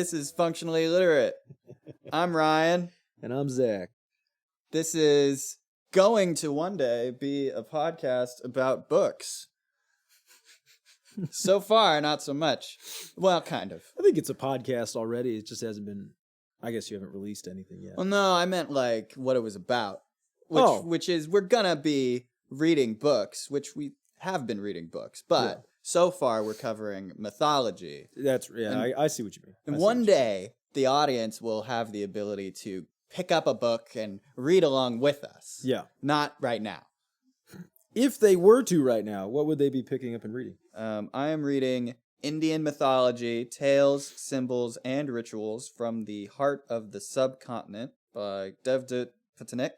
This is Functionally Literate. I'm Ryan. And I'm Zach. This is going to one day be a podcast about books. So far, not so much. Well, kind of. I think it's a podcast already. It just hasn't been... I guess you haven't released anything yet. Well, no, I meant like what it was about. Which is we're going to be reading books, which we have been reading books. But so far, we're covering mythology. I see what you mean. And one day, the audience will have the ability to pick up a book and read along with us. Yeah. Not right now. If they were to right now, what would they be picking up and reading? I am reading Indian Mythology, Tales, Symbols, and Rituals from the Heart of the Subcontinent by Devdutt Patnaik.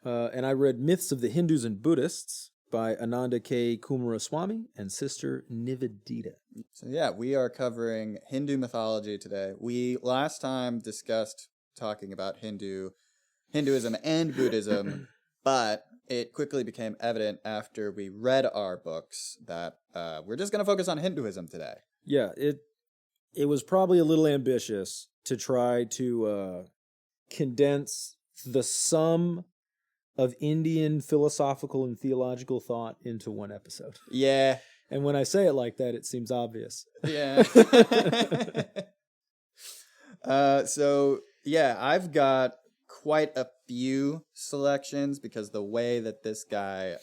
And I read Myths of the Hindus and Buddhists by Ananda K. Kumaraswamy and Sister Nivedita. So yeah, we are covering Hindu mythology today. We last time discussed talking about Hinduism and Buddhism, but it quickly became evident after we read our books that we're just going to focus on Hinduism today. Yeah, it was probably a little ambitious to try to condense the sum of Indian philosophical and theological thought into one episode. Yeah. And when I say it like that, it seems obvious. Yeah. So, yeah, I've got quite a few selections because the way that this guy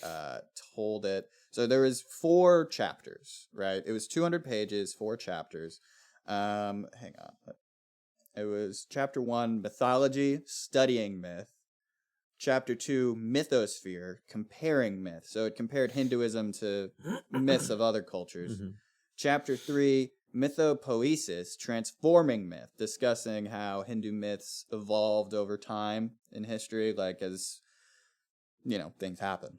told it. So there was 4 chapters, right? It was 200 pages, 4 chapters. Hang on. It was chapter 1, Mythology, Studying Myth. Chapter 2, Mythosphere, Comparing Myth. So it compared Hinduism to myths of other cultures. Mm-hmm. Chapter 3, Mythopoesis, Transforming Myth, discussing how Hindu myths evolved over time in history, like as, things happened.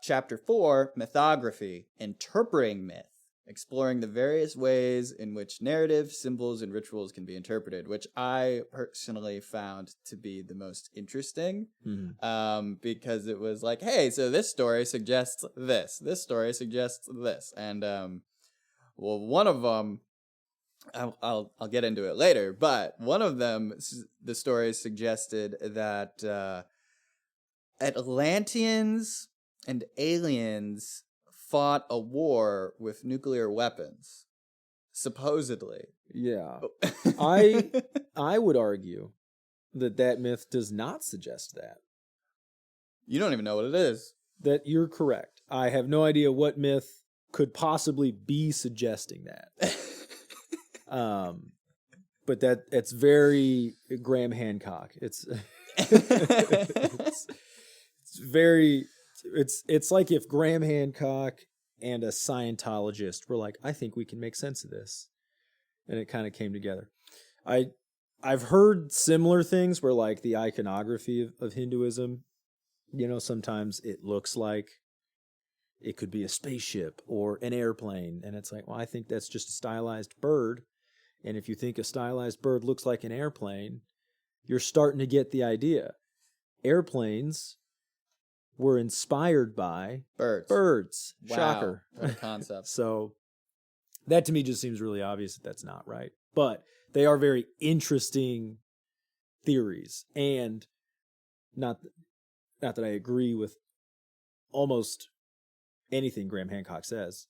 Chapter 4, Mythography, Interpreting Myth, exploring the various ways in which narrative, symbols, and rituals can be interpreted, which I personally found to be the most interesting, because it was like, hey, so this story suggests this story suggests this, and well, one of them, I'll get into it later, but one of them, the story suggested that Atlanteans and aliens fought a war with nuclear weapons, supposedly. Yeah. I would argue that myth does not suggest that. You don't even know what it is. That you're correct. I have no idea what myth could possibly be suggesting that. But it's very Graham Hancock. It's like if Graham Hancock and a Scientologist were like, I think we can make sense of this. And it kind of came together. I've heard similar things where like the iconography of Hinduism, sometimes it looks like it could be a spaceship or an airplane. And it's like, well, I think that's just a stylized bird. And if you think a stylized bird looks like an airplane, you're starting to get the idea. Airplanes were inspired by birds. Wow, shocker. What a concept. So that to me just seems really obvious that that's not right. But they are very interesting theories. And not that I agree with almost anything Graham Hancock says.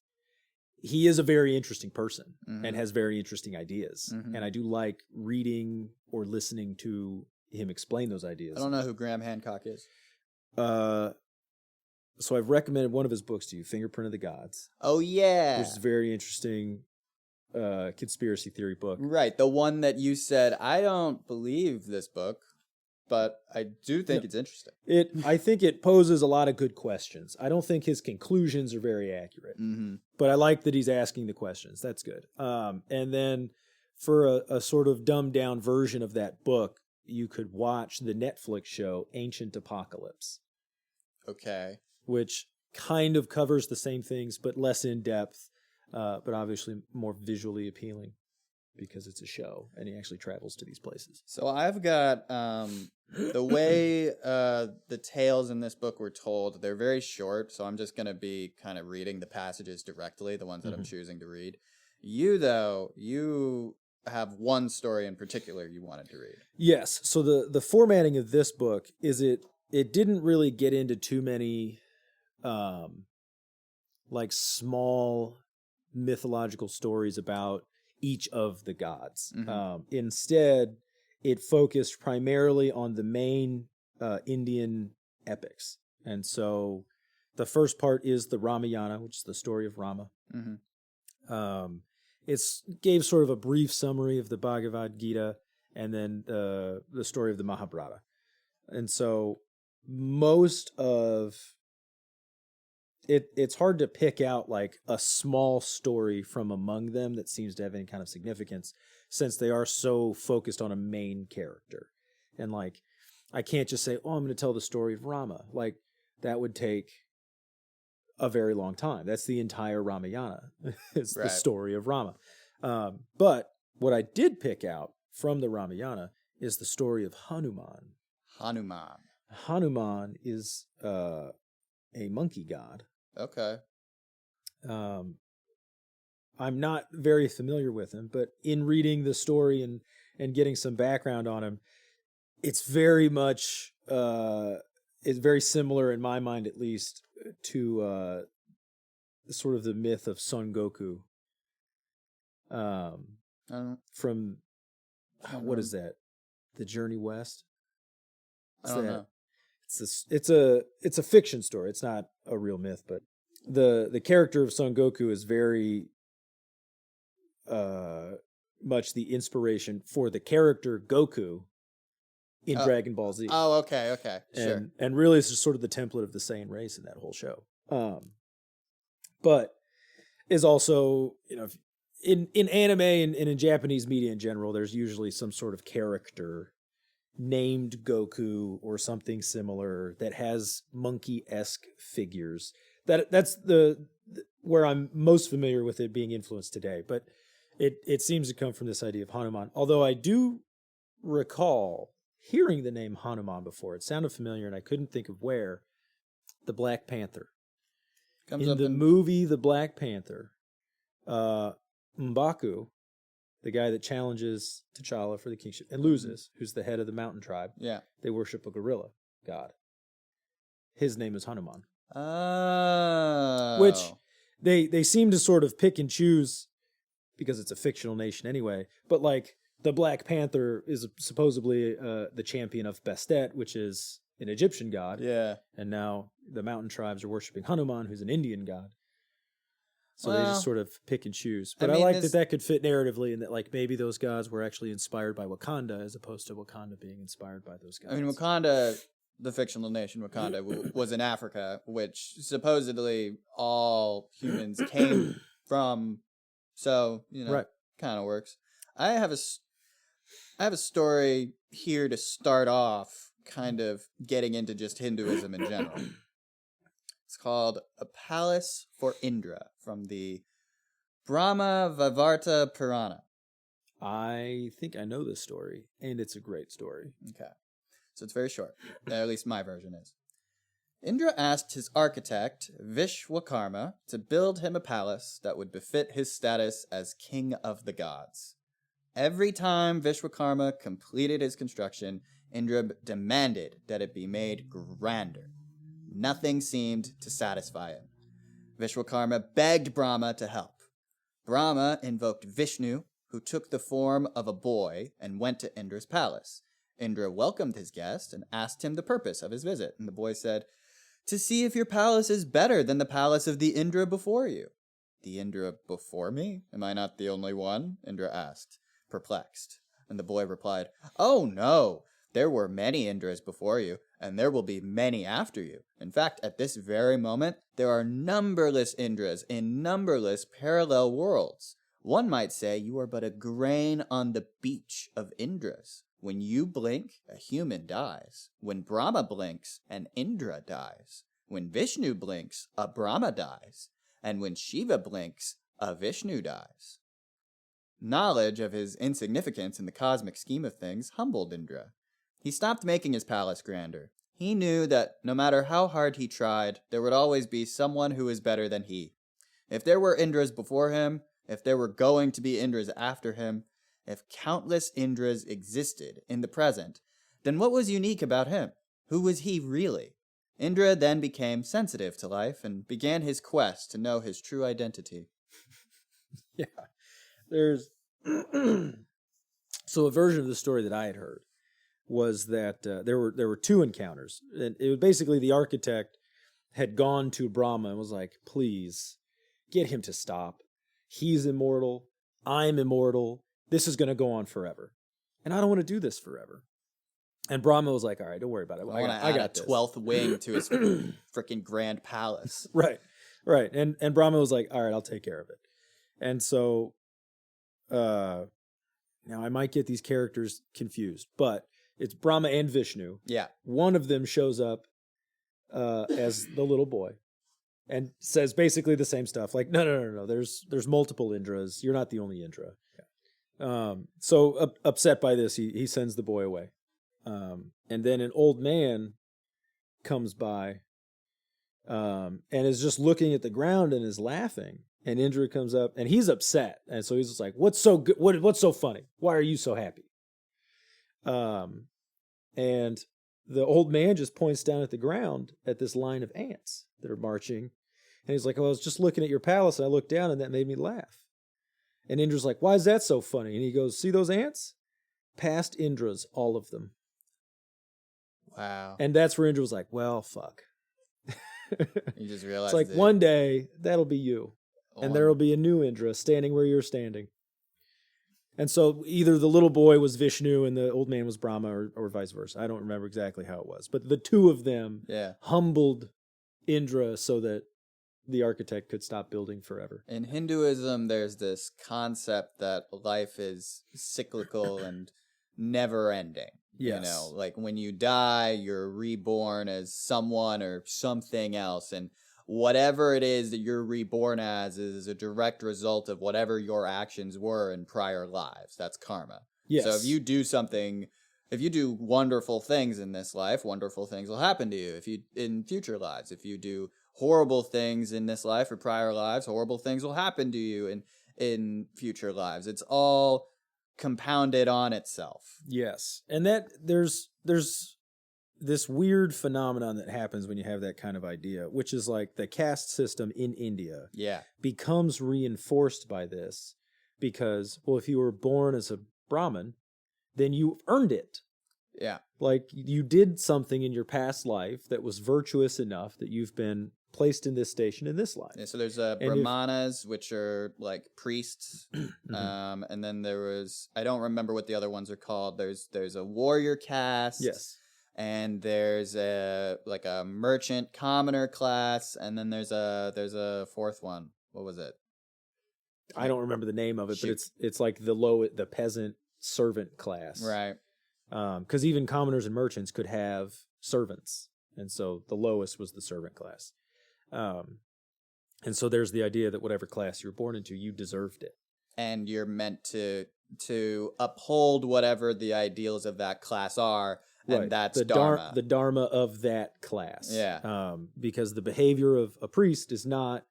He is a very interesting person and has very interesting ideas. Mm-hmm. And I do like reading or listening to him explain those ideas. I don't know who Graham Hancock is. So I've recommended one of his books to you, Fingerprint of the Gods. Oh, yeah. Which is a very interesting conspiracy theory book. Right. The one that you said, I don't believe this book, but I do think it's interesting. I think it poses a lot of good questions. I don't think his conclusions are very accurate. Mm-hmm. But I like that he's asking the questions. That's good. And then for a sort of dumbed down version of that book, you could watch the Netflix show Ancient Apocalypse. Okay. Which kind of covers the same things, but less in depth, but obviously more visually appealing because it's a show and he actually travels to these places. So I've got the way the tales in this book were told, they're very short, so I'm just going to be kind of reading the passages directly, the ones that I'm choosing to read. You, though, you have one story in particular you wanted to read? Yes. So the formatting of this book is it didn't really get into too many like small mythological stories about each of the gods. Mm-hmm. Instead, it focused primarily on the main Indian epics. And so the first part is the Ramayana, which is the story of Rama. Mm-hmm. It's gave sort of a brief summary of the Bhagavad Gita and then the story of the Mahabharata. And so most of it's hard to pick out like a small story from among them that seems to have any kind of significance, since they are so focused on a main character. And like, I can't just say, oh, I'm going to tell the story of Rama. Like, that would take a very long time. That's the entire Ramayana. It's the story of Rama. But what I did pick out from the Ramayana is the story of Hanuman. Hanuman is a monkey god. Okay. I'm not very familiar with him, but in reading the story and getting some background on him, it's very much it's very similar in my mind, at least, to sort of the myth of Son Goku. From what is that? The Journey West. I don't know. It's a fiction story. It's not a real myth, but the character of Son Goku is very much the inspiration for the character Goku in Dragon Ball Z. Oh, okay, sure. And really, it's just sort of the template of the Saiyan race in that whole show. But is also, in anime and in Japanese media in general, there's usually some sort of character named Goku or something similar that has monkey-esque figures. That's where I'm most familiar with it being influenced today. But it seems to come from this idea of Hanuman. Although I do recall hearing the name Hanuman before. It sounded familiar, and I couldn't think of where. The Black Panther. In the movie The Black Panther, M'Baku, the guy that challenges T'Challa for the kingship and loses, who's the head of the mountain tribe. Yeah. They worship a gorilla god. His name is Hanuman. Oh. Which they seem to sort of pick and choose because it's a fictional nation anyway. But like the Black Panther is supposedly the champion of Bastet, which is an Egyptian god. Yeah. And now the mountain tribes are worshiping Hanuman, who's an Indian god. So they just sort of pick and choose. But I like that could fit narratively, and that like maybe those gods were actually inspired by Wakanda as opposed to Wakanda being inspired by those gods. I mean, Wakanda, the fictional nation Wakanda, was in Africa, which supposedly all humans came from. So, kind of works. I have a story here to start off, kind of getting into just Hinduism in general. It's called A Palace for Indra from the Brahma Vaivarta Purana. I think I know this story, and it's a great story. Okay. So it's very short. At least my version is. Indra asked his architect, Vishwakarma, to build him a palace that would befit his status as king of the gods. Every time Vishwakarma completed his construction, Indra demanded that it be made grander. Nothing seemed to satisfy him. Vishwakarma begged Brahma to help. Brahma invoked Vishnu, who took the form of a boy and went to Indra's palace. Indra welcomed his guest and asked him the purpose of his visit, and the boy said, "To see if your palace is better than the palace of the Indra before you." "The Indra before me? Am I not the only one?" Indra asked, perplexed. And the boy replied, "Oh no, there were many Indras before you, and there will be many after you. In fact, at this very moment, there are numberless Indras in numberless parallel worlds. One might say you are but a grain on the beach of Indras. When you blink, a human dies. When Brahma blinks, an Indra dies. When Vishnu blinks, a Brahma dies. And when Shiva blinks, a Vishnu dies." Knowledge of his insignificance in the cosmic scheme of things humbled Indra. He stopped making his palace grander. He knew that no matter how hard he tried, there would always be someone who was better than he. If there were Indras before him, if there were going to be Indras after him, if countless Indras existed in the present, then what was unique about him? Who was he really? Indra then became sensitive to life and began his quest to know his true identity. Yeah. There's so a version of the story that I had heard was that there were two encounters. And it was basically the architect had gone to Brahma and was like, please get him to stop. He's immortal. I'm immortal. This is going to go on forever. And I don't want to do this forever. And Brahma was like, all right, don't worry about it. I got a 12th wing to his freaking grand palace. Right. And Brahma was like, all right, I'll take care of it. And so, now I might get these characters confused, but it's Brahma and Vishnu. Yeah. One of them shows up as the little boy and says basically the same stuff. Like, no. There's multiple Indras. You're not the only Indra. Yeah. So upset by this, he sends the boy away. And then an old man comes by and is just looking at the ground and is laughing. And Indra comes up and he's upset. And so he's just like, what's so good? What's so funny? Why are you so happy? And the old man just points down at the ground at this line of ants that are marching. And he's like, well, I was just looking at your palace and I looked down and that made me laugh. And Indra's like, why is that so funny? And he goes, see those ants? Past Indras, all of them. Wow. And that's where Indra was like, well, fuck. You just realized it's like one day that'll be you. And there will be a new Indra standing where you're standing. And so either the little boy was Vishnu and the old man was Brahma or vice versa. I don't remember exactly how it was. But the two of them humbled Indra so that the architect could stop building forever. In Hinduism, there's this concept that life is cyclical and never-ending. Yes. You know, like when you die, you're reborn as someone or something else. And whatever it is that you're reborn as is a direct result of whatever your actions were in prior lives. That's karma. Yes. So if you do something, if you do wonderful things in this life, wonderful things will happen to you. If you in future lives, if you do horrible things in this life or prior lives, horrible things will happen to you in future lives. It's all compounded on itself. Yes. And that there's this weird phenomenon that happens when you have that kind of idea, which is like the caste system in India becomes reinforced by this because, well, if you were born as a Brahmin, then you earned it. Yeah. Like you did something in your past life that was virtuous enough that you've been placed in this station in this life. Yeah, so there's brahmanas, which are like priests. And then there was, I don't remember what the other ones are called. There's a warrior caste. Yes. And there's a merchant commoner class, and then there's a fourth one. What was it? I don't remember the name of it, but it's like the peasant servant class. Right. Because even commoners and merchants could have servants. And so the lowest was the servant class. And so there's the idea that whatever class you were born into, you deserved it. And you're meant to uphold whatever the ideals of that class are, and right. that's dharma. The dharma of that class. Yeah. Because the behavior of a priest is not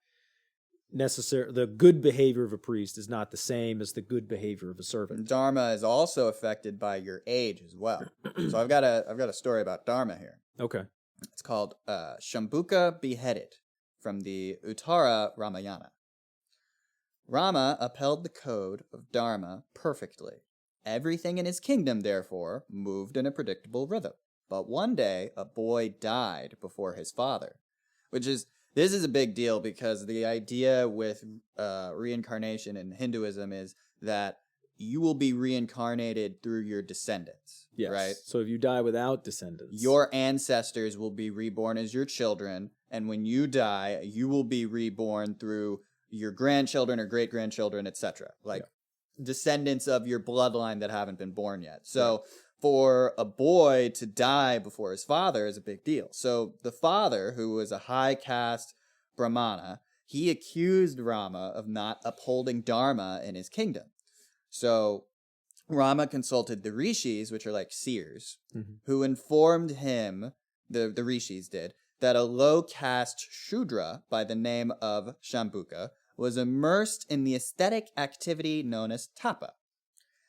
necessarily, the good behavior of a priest is not the same as the good behavior of a servant. Dharma is also affected by your age as well. So I've got a story about dharma here. Okay. It's called Shambuka Beheaded from the Uttara Ramayana. Rama upheld the code of dharma perfectly. Everything in his kingdom, therefore, moved in a predictable rhythm. But one day, a boy died before his father. This is a big deal because the idea with reincarnation in Hinduism is that you will be reincarnated through your descendants. Yes. Right? So if you die without descendants, your ancestors will be reborn as your children, and when you die, you will be reborn through your grandchildren or great-grandchildren, etc. Descendants of your bloodline that haven't been born yet. So for a boy to die before his father is a big deal. So the father, who was a high caste brahmana, he accused Rama of not upholding dharma in his kingdom. So Rama consulted the rishis, which are like seers, who informed him, the rishis did, that a low caste shudra by the name of Shambuka was immersed in the aesthetic activity known as tapa.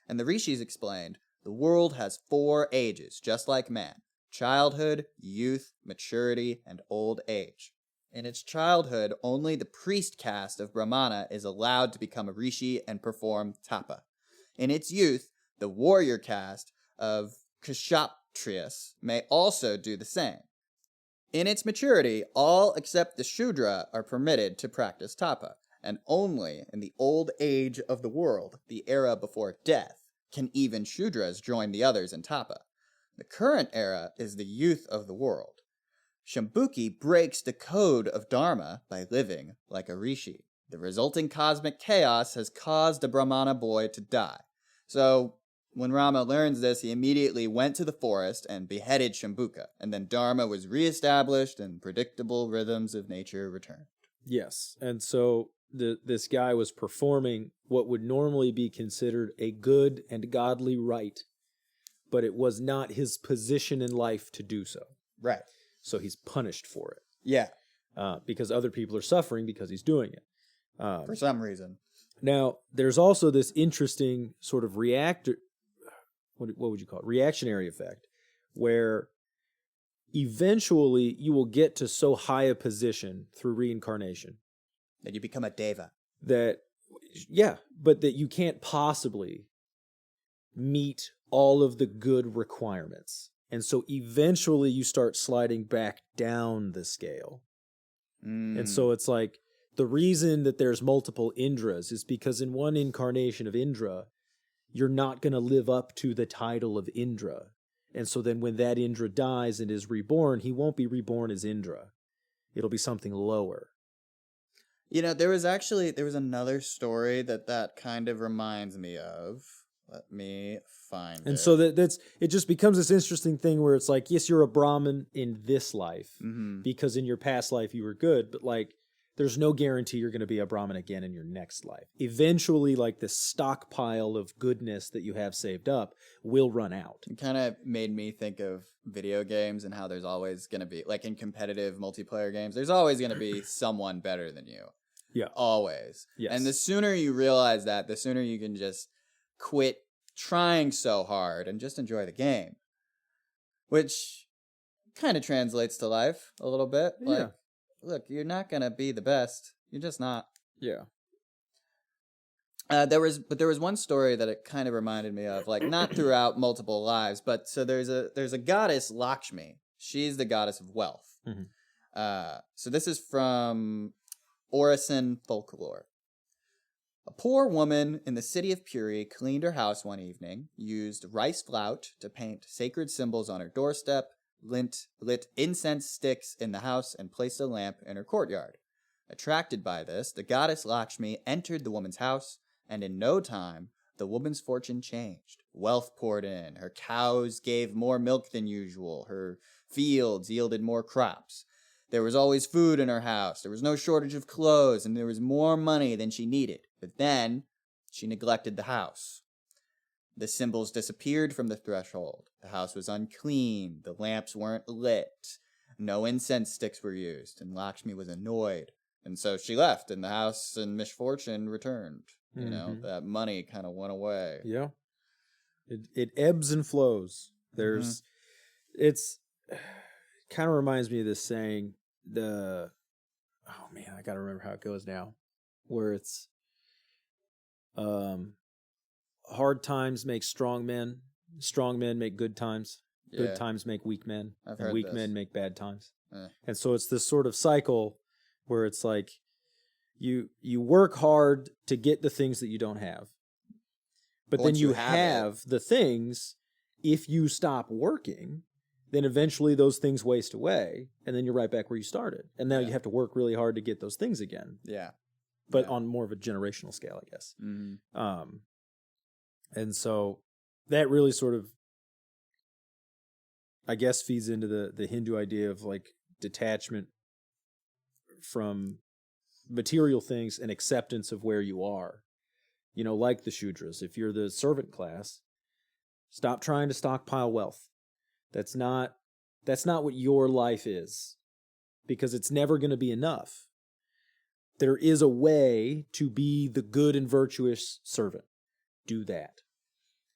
And the rishis explained, the world has 4 ages, just like man: childhood, youth, maturity, and old age. In its childhood, only the priest caste of Brahmana is allowed to become a rishi and perform tapa. In its youth, the warrior caste of Kshatriyas may also do the same. In its maturity, all except the Shudra are permitted to practice tapa, and only in the old age of the world, the era before death, can even Shudras join the others in tapa. The current era is the youth of the world. Shambhuki breaks the code of Dharma by living like a rishi. The resulting cosmic chaos has caused a Brahmana boy to die. So, when Rama learns this, he immediately went to the forest and beheaded Shambhuka, and then Dharma was reestablished and predictable rhythms of nature returned. Yes, and so this guy was performing what would normally be considered a good and godly rite, but it was not his position in life to do so. Right. So he's punished for it. Yeah. Because other people are suffering because he's doing it. For some reason. Now, there's also this interesting sort of what would you call it? Reactionary effect, where eventually you will get to so high a position through reincarnation That you become a deva. but that you can't possibly meet all of the good requirements. And so eventually you start sliding back down the scale. And so it's like the reason that there's multiple Indras is because in one incarnation of Indra, you're not going to live up to the title of Indra. And so then when that Indra dies and is reborn, he won't be reborn as Indra. It'll be something lower. You know, there was another story that kind of reminds me of. Let me find it. And so it just becomes this interesting thing where it's like, yes, you're a Brahmin in this life because in your past life you were good, but like there's no guarantee you're going to be a Brahmin again in your next life. Eventually, like the stockpile of goodness that you have saved up will run out. It kind of made me think of video games and how there's always going to be, like in competitive multiplayer games, there's always going to be someone better than you. Yeah. Always. Yes. And the sooner you realize that, the sooner you can just quit trying so hard and just enjoy the game. Which kind of translates to life a little bit. Like, yeah. Look, you're not going to be the best. You're just not. Yeah. There was one story that it kind of reminded me of, like not throughout multiple lives, but so there's a goddess Lakshmi. She's the goddess of wealth. Mm-hmm. So this is from Orison folklore. A poor woman in the city of Puri cleaned her house one evening, used rice flout to paint sacred symbols on her doorstep, lit incense sticks in the house, and placed a lamp in her courtyard. Attracted by this, the goddess Lakshmi entered the woman's house, and in no time, the woman's fortune changed. Wealth poured in, her cows gave more milk than usual, her fields yielded more crops. There was always food in her house, there was no shortage of clothes, and there was more money than she needed. But then, she neglected the house. The symbols disappeared from the threshold. The house was unclean. The lamps weren't lit. No incense sticks were used, and Lakshmi was annoyed. And so she left, and the house and misfortune returned. You know, that money kind of went away. Yeah. It ebbs and flows. It's kind of reminds me of this saying, oh man, I got to remember how it goes now, where it's, hard times make strong men make good times, good times make weak men, and weak men make bad times. And so it's this sort of cycle where it's like you work hard to get the things that you don't have, but Once then you have have the things. If you stop working, then eventually those things waste away, and then you're right back where you started, and now you have to work really hard to get those things again. But on more of a generational scale, I guess. And so that really sort of, I guess, feeds into the Hindu idea of like detachment from material things and acceptance of where you are. You know, like the Shudras. If you're the servant class, stop trying to stockpile wealth. That's not what your life is, because it's never going to be enough. There is a way to be the good and virtuous servant. Do that.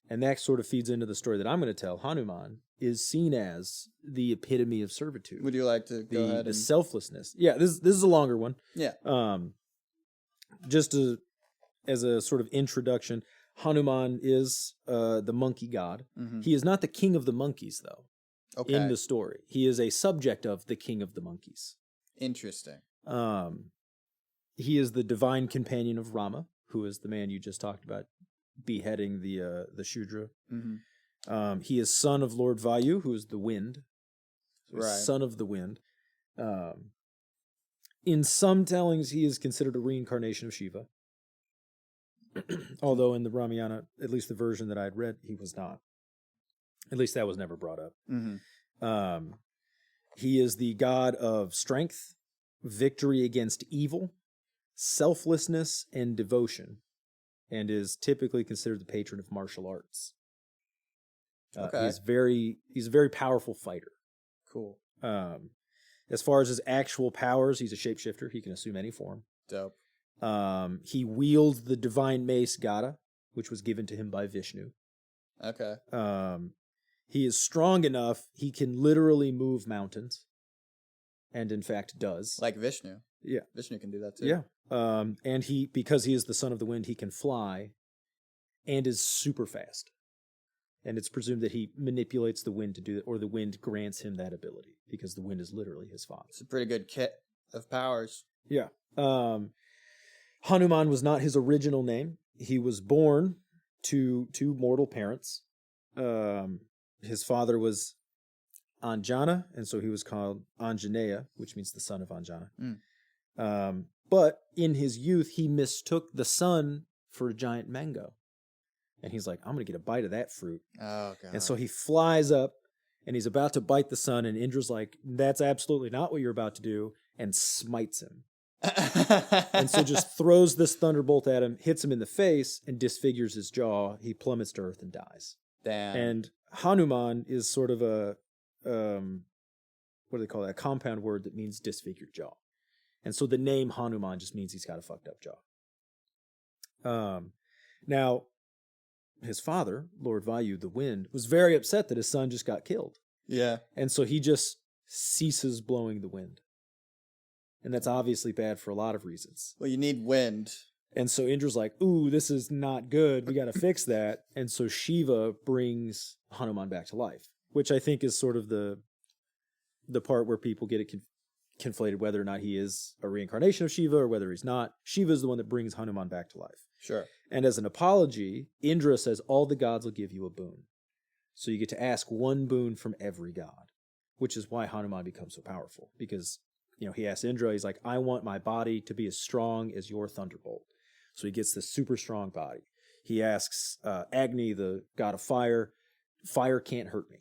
And that sort of feeds into the story that I'm going to tell. Hanuman is seen as the epitome of servitude. Would you like to go ahead the and... selflessness? Yeah, this is a longer one. Yeah. Just as a sort of introduction, Hanuman is the monkey god. Mm-hmm. He is not the king of the monkeys, though. Okay. In the story, he is a subject of the king of the monkeys. Interesting. He is the divine companion of Rama, who is the man you just talked about beheading the Shudra. Mm-hmm. He is son of Lord Vayu, who is the wind. So right. Son of the wind. In some tellings, he is considered a reincarnation of Shiva. Although in the Ramayana, at least the version that I had read, he was not. At least that was never brought up. Mm-hmm. He is the god of strength, victory against evil, selflessness, and devotion, and is typically considered the patron of martial arts. Okay. He's a very powerful fighter. Cool. As far as his actual powers, he's a shapeshifter. He can assume any form. Dope. He wields the divine mace Gada, which was given to him by Vishnu. Okay. He is strong enough, he can literally move mountains. And in fact does. Like Vishnu. Yeah. Vishnu can do that too. Yeah. And because he is the son of the wind, he can fly and is super fast. And it's presumed that he manipulates the wind to do that, or the wind grants him that ability, because the wind is literally his father. It's a pretty good kit of powers. Yeah. Hanuman was not his original name. He was born to mortal parents. His father was Anjana, and so he was called Anjaneya, which means the son of Anjana. But in his youth, he mistook the sun for a giant mango. And he's like, I'm going to get a bite of that fruit. Oh, God. And so he flies up, and he's about to bite the sun, and Indra's like, that's absolutely not what you're about to do, and smites him. And so just throws this thunderbolt at him, hits him in the face, and disfigures his jaw. He plummets to earth and dies. Damn. And Hanuman is sort of a, what do they call that? A compound word that means disfigured jaw. And so the name Hanuman just means he's got a fucked up jaw. Now, his father, Lord Vayu, the wind, was very upset that his son just got killed. Yeah. And so he just ceases blowing the wind. And that's obviously bad for a lot of reasons. Well, you need wind. And so Indra's like, ooh, this is not good. We got to fix that. And so Shiva brings Hanuman back to life, which I think is sort of the part where people get it conflated, whether or not he is a reincarnation of Shiva or whether he's not. Shiva is the one that brings Hanuman back to life. Sure. And as an apology, Indra says all the gods will give you a boon. So you get to ask one boon from every god, which is why Hanuman becomes so powerful. Because, he asks Indra, he's like, I want my body to be as strong as your thunderbolt. So he gets this super strong body. He asks Agni, the god of fire, fire can't hurt me.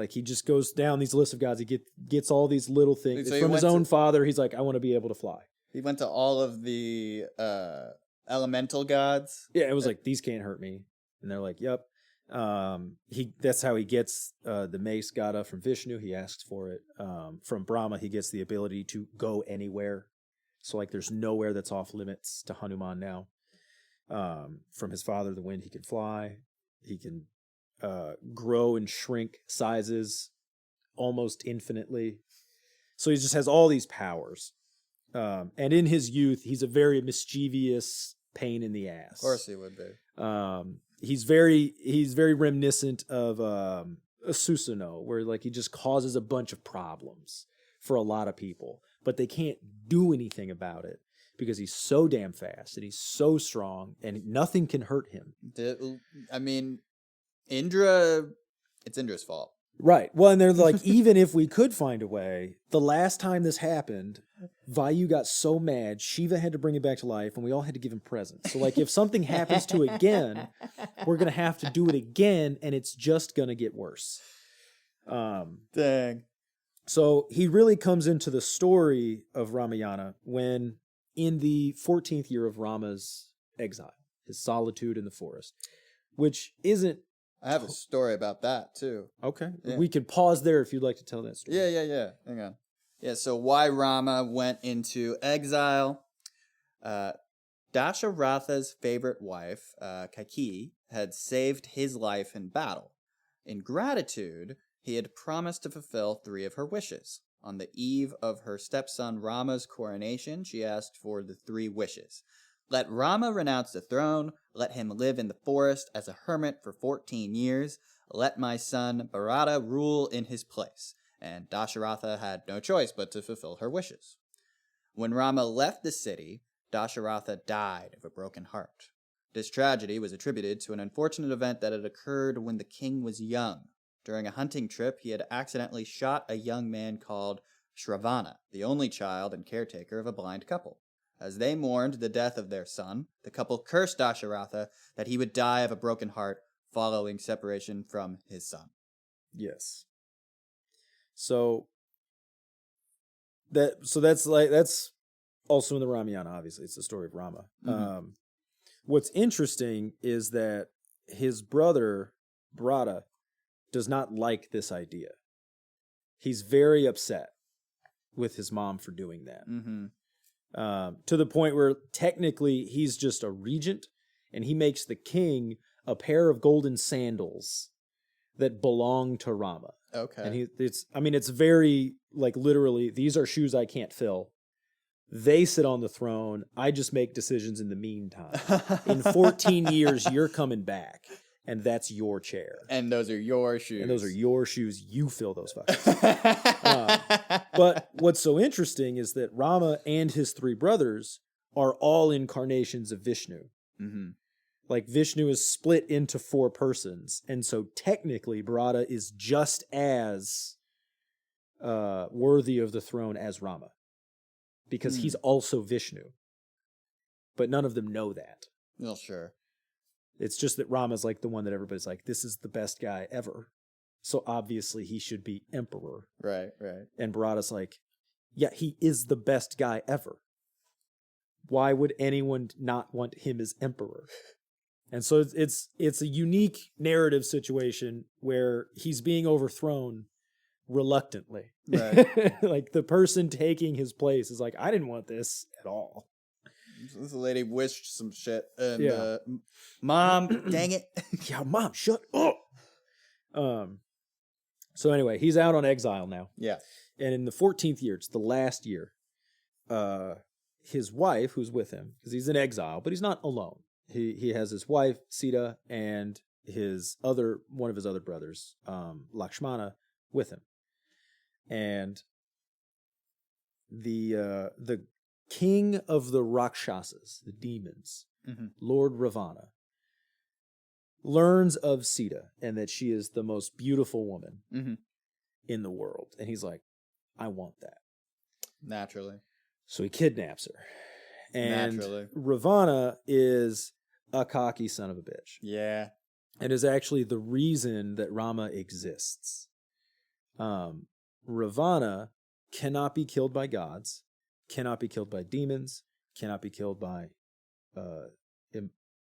He just goes down these lists of gods. He gets all these little things. So from his own father, he's like, I want to be able to fly. He went to all of the elemental gods. Yeah, it was like, these can't hurt me. And they're like, yep. That's how he gets the mace Gada from Vishnu. He asks for it. From Brahma, he gets the ability to go anywhere. So there's nowhere that's off limits to Hanuman now. From his father, the wind, he can fly. He can grow and shrink sizes almost infinitely. So he just has all these powers. And in his youth, he's a very mischievous pain in the ass. Of course he would be. He's very reminiscent of Susanoo, where he just causes a bunch of problems for a lot of people, but they can't do anything about it because he's so damn fast and he's so strong and nothing can hurt him. It's Indra's fault. Right. Well, and they're like, even if we could find a way, the last time this happened, Vayu got so mad, Shiva had to bring him back to life, and we all had to give him presents. So, if something happens to it again, we're going to have to do it again, and it's just going to get worse. Dang. So, he really comes into the story of Ramayana when, in the 14th year of Rama's exile, his solitude in the forest, which isn't... I have a story about that, too. Okay. Yeah. We could pause there if you'd like to tell that story. Yeah. Hang on. Yeah, so why Rama went into exile. Dasharatha's favorite wife, Kaikeyi, had saved his life in battle. In gratitude, he had promised to fulfill 3 of her wishes. On the eve of her stepson Rama's coronation, she asked for the 3 wishes. Let Rama renounce the throne. Let him live in the forest as a hermit for 14 years. Let my son Bharata rule in his place. And Dasharatha had no choice but to fulfill her wishes. When Rama left the city, Dasharatha died of a broken heart. This tragedy was attributed to an unfortunate event that had occurred when the king was young. During a hunting trip, he had accidentally shot a young man called Shravana, the only child and caretaker of a blind couple. As they mourned the death of their son, the couple cursed Dasharatha that he would die of a broken heart following separation from his son. Yes. So that's also in the Ramayana, obviously. It's the story of Rama. Mm-hmm. What's interesting is that his brother, Bharata, does not like this idea. He's very upset with his mom for doing that. Mm-hmm. To the point where technically he's just a regent, and he makes the king a pair of golden sandals that belong to Rama. Okay. And it's very, like, literally, these are shoes I can't fill. They sit on the throne. I just make decisions in the meantime. In 14 years, you're coming back, and that's your chair. And those are your shoes. And those are your shoes. You fill those buckets. But what's so interesting is that Rama and his 3 brothers are all incarnations of Vishnu. Mm-hmm. Like, Vishnu is split into 4 persons, and so technically Bharata is just as worthy of the throne as Rama, because he's also Vishnu. But none of them know that. Well, sure. It's just that Rama's like the one that everybody's like, this is the best guy ever, so obviously he should be emperor. Right. And Bharata's like, yeah, he is the best guy ever. Why would anyone not want him as emperor? And so it's a unique narrative situation where he's being overthrown reluctantly. Right. Like, the person taking his place is like, I didn't want this at all. This lady wished some shit. And, Mom, dang it. Yeah, Mom, shut up. So anyway, he's out on exile now. Yeah. And in the 14th year, it's the last year, his wife, who's with him, because he's in exile, but he's not alone. He has his wife, Sita, and one of his other brothers, Lakshmana, with him. And the king of the Rakshasas, the demons, Lord Ravana, learns of Sita and that she is the most beautiful woman in the world. And he's like, I want that. Naturally. So he kidnaps her. And Naturally. Ravana is a cocky son of a bitch. Yeah. And is actually the reason that Rama exists. Ravana cannot be killed by gods, cannot be killed by demons, cannot be killed by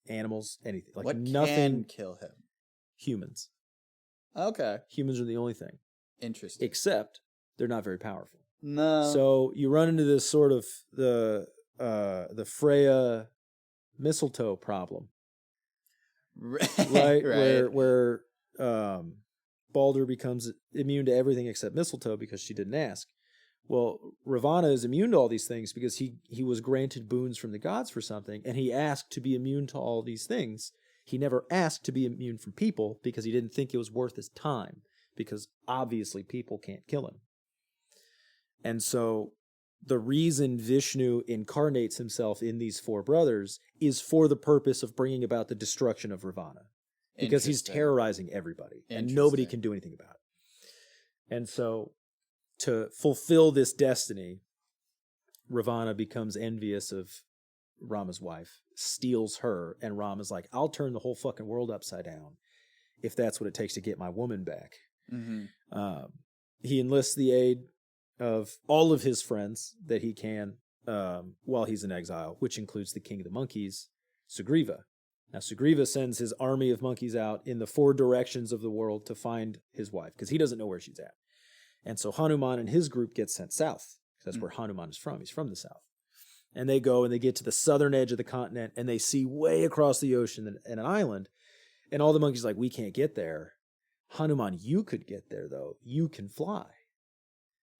animals, anything. Like, what nothing can kill him? Humans. Okay. Humans are the only thing. Interesting. Except they're not very powerful. No. So you run into this sort of the Freya mistletoe problem. Right? Where Balder becomes immune to everything except mistletoe because she didn't ask. Well, Ravana is immune to all these things because he was granted boons from the gods for something, and he asked to be immune to all these things. He never asked to be immune from people because he didn't think it was worth his time, because obviously people can't kill him. And so the reason Vishnu incarnates himself in these 4 brothers is for the purpose of bringing about the destruction of Ravana, because he's terrorizing everybody and nobody can do anything about it. And so to fulfill this destiny, Ravana becomes envious of Rama's wife, steals her, and Rama's like, I'll turn the whole fucking world upside down if that's what it takes to get my woman back. He enlists the aid of all of his friends that he can while he's in exile, which includes the king of the monkeys, Sugriva. Now, Sugriva sends his army of monkeys out in the 4 directions of the world to find his wife, because he doesn't know where she's at. And so Hanuman and his group get sent south. That's where Hanuman is from. He's from the south. And they go and they get to the southern edge of the continent and they see way across the ocean an island. And all the monkeys are like, we can't get there. Hanuman, you could get there though. You can fly.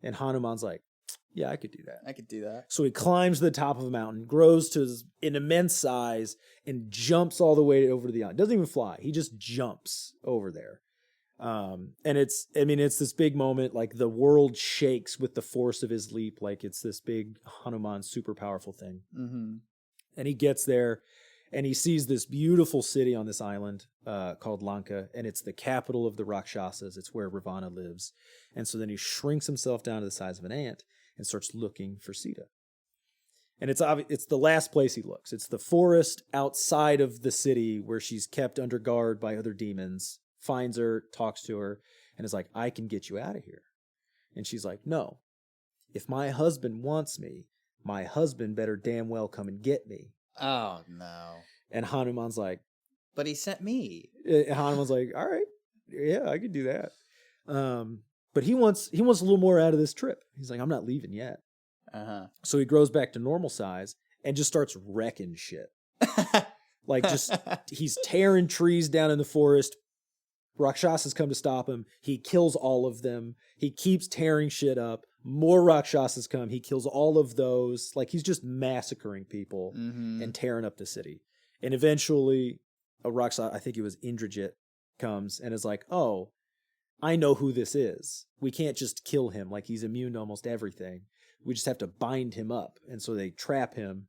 And Hanuman's like, yeah, I could do that. I could do that. So he climbs to the top of a mountain, grows to an immense size, and jumps all the way over to the island. Doesn't even fly. He just jumps over there. And it's this big moment, like the world shakes with the force of his leap. Like it's this big Hanuman super powerful thing. Mm-hmm. And he gets there and he sees this beautiful city on this island called Lanka. And it's the capital of the Rakshasas. It's where Ravana lives. And so then he shrinks himself down to the size of an ant and starts looking for Sita. And it's the last place he looks. It's the forest outside of the city where she's kept under guard by other demons. Finds her, talks to her, and is like, I can get you out of here. And she's like, no. If my husband wants me, my husband better damn well come and get me. Oh, no. And Hanuman's like... But he sent me. Hanuman's like, all right, yeah, I could do that. But he wants a little more out of this trip. He's like, I'm not leaving yet. Uh-huh. So he grows back to normal size and just starts wrecking shit. Like, just, he's tearing trees down in the forest. Rakshasas come to stop him. He kills all of them. He keeps tearing shit up. More Rakshasas come. He kills all of those. Like, he's just massacring people and tearing up the city. And eventually, a Rakshasa, I think it was Indrajit, comes and is like, oh, I know who this is. We can't just kill him. Like, he's immune to almost everything. We just have to bind him up. And so they trap him,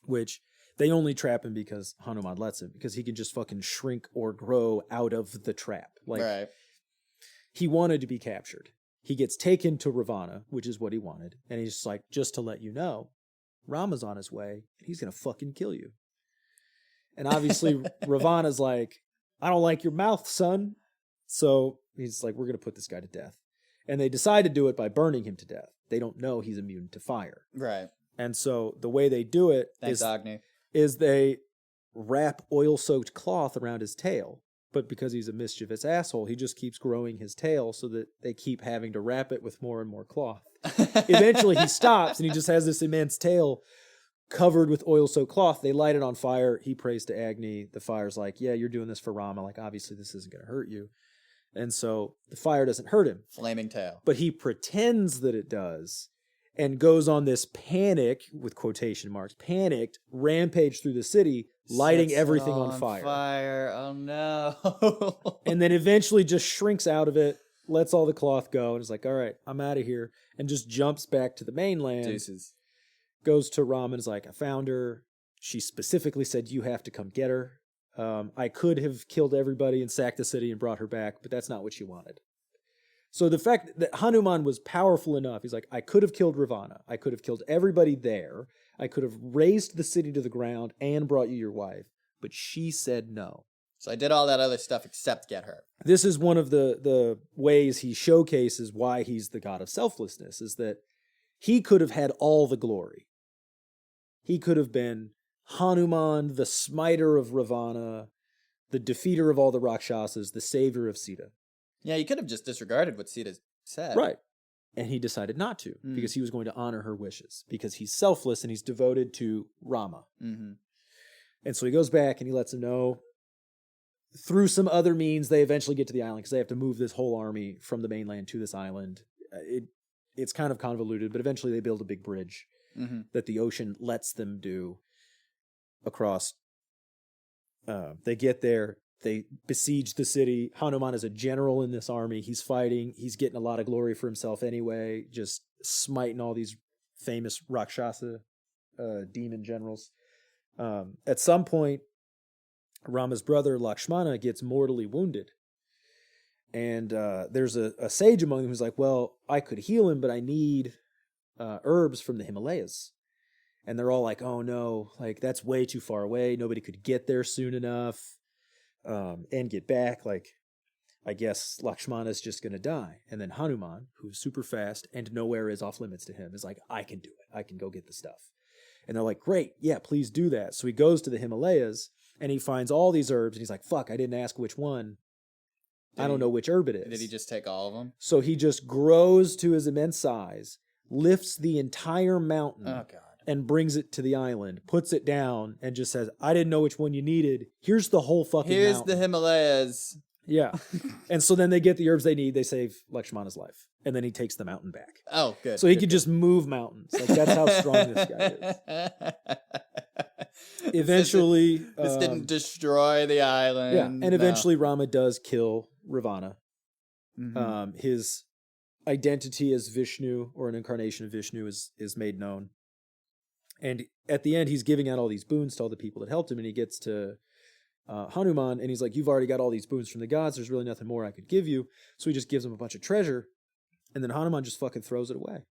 which... They only trap him because Hanuman lets him, because he can just fucking shrink or grow out of the trap. Like, right. He wanted to be captured. He gets taken to Ravana, which is what he wanted. And he's just like, just to let you know, Rama's on his way, and he's going to fucking kill you. And obviously, Ravana's like, I don't like your mouth, son. So he's like, we're going to put this guy to death. And they decide to do it by burning him to death. They don't know he's immune to fire. Right. And so the way they do it is they wrap oil-soaked cloth around his tail. But because he's a mischievous asshole, he just keeps growing his tail so that they keep having to wrap it with more and more cloth. Eventually he stops and he just has this immense tail covered with oil-soaked cloth. They light it on fire. He prays to Agni. The fire's like, yeah, you're doing this for Rama. Like, obviously this isn't going to hurt you. And so the fire doesn't hurt him. Flaming tail. But he pretends that it does. And goes on this panic, with quotation marks, panicked rampage through the city, lighting everything on fire. Oh no. And then eventually just shrinks out of it, lets all the cloth go, and is like, all right, I'm out of here. And just jumps back to the mainland. Deuces. Goes to Ram and is like, I found her. She specifically said, you have to come get her. I could have killed everybody and sacked the city and brought her back, but that's not what she wanted. So the fact that Hanuman was powerful enough, he's like, I could have killed Ravana. I could have killed everybody there. I could have razed the city to the ground and brought you your wife. But she said no. So I did all that other stuff except get her. This is one of the ways he showcases why he's the god of selflessness, is that he could have had all the glory. He could have been Hanuman, the smiter of Ravana, the defeater of all the Rakshasas, the savior of Sita. Yeah, you could have just disregarded what Sita said. Right. And he decided not to, because he was going to honor her wishes, because he's selfless and he's devoted to Rama. Mm-hmm. And so he goes back and he lets him know. Through some other means, they eventually get to the island, because they have to move this whole army from the mainland to this island. It's kind of convoluted, but eventually they build a big bridge that the ocean lets them do across. They get there. They besiege the city. Hanuman is a general in this army. He's fighting. He's getting a lot of glory for himself anyway, just smiting all these famous Rakshasa demon generals. At some point, Rama's brother Lakshmana gets mortally wounded. And there's a sage among them who's like, well, I could heal him, but I need herbs from the Himalayas. And they're all like, oh no, like that's way too far away. Nobody could get there soon enough. And get back, like, I guess Lakshmana's just gonna die. And then Hanuman, who's super fast and nowhere is off limits to him, is like, I can do it. I can go get the stuff. And they're like, great, yeah, please do that. So he goes to the Himalayas and he finds all these herbs and he's like, fuck, I didn't ask which one. I don't know which herb it is. Did he just take all of them? So he just grows to his immense size, lifts the entire mountain. Oh, God. and brings it to the island, puts it down, and just says, I didn't know which one you needed. Here's the whole fucking Here's mountain. the Himalayas. Yeah. And so then they get the herbs they need. They save Lakshmana's life. And then he takes the mountain back. Oh, good. So he could just move mountains. Like, that's how strong this guy is. Eventually... This didn't destroy the island. Yeah, and eventually Rama does kill Ravana. Mhm. His identity as Vishnu, or an incarnation of Vishnu, is made known. And at the end, he's giving out all these boons to all the people that helped him, and he gets to Hanuman, and he's like, you've already got all these boons from the gods, there's really nothing more I could give you. So he just gives him a bunch of treasure, and then Hanuman just fucking throws it away.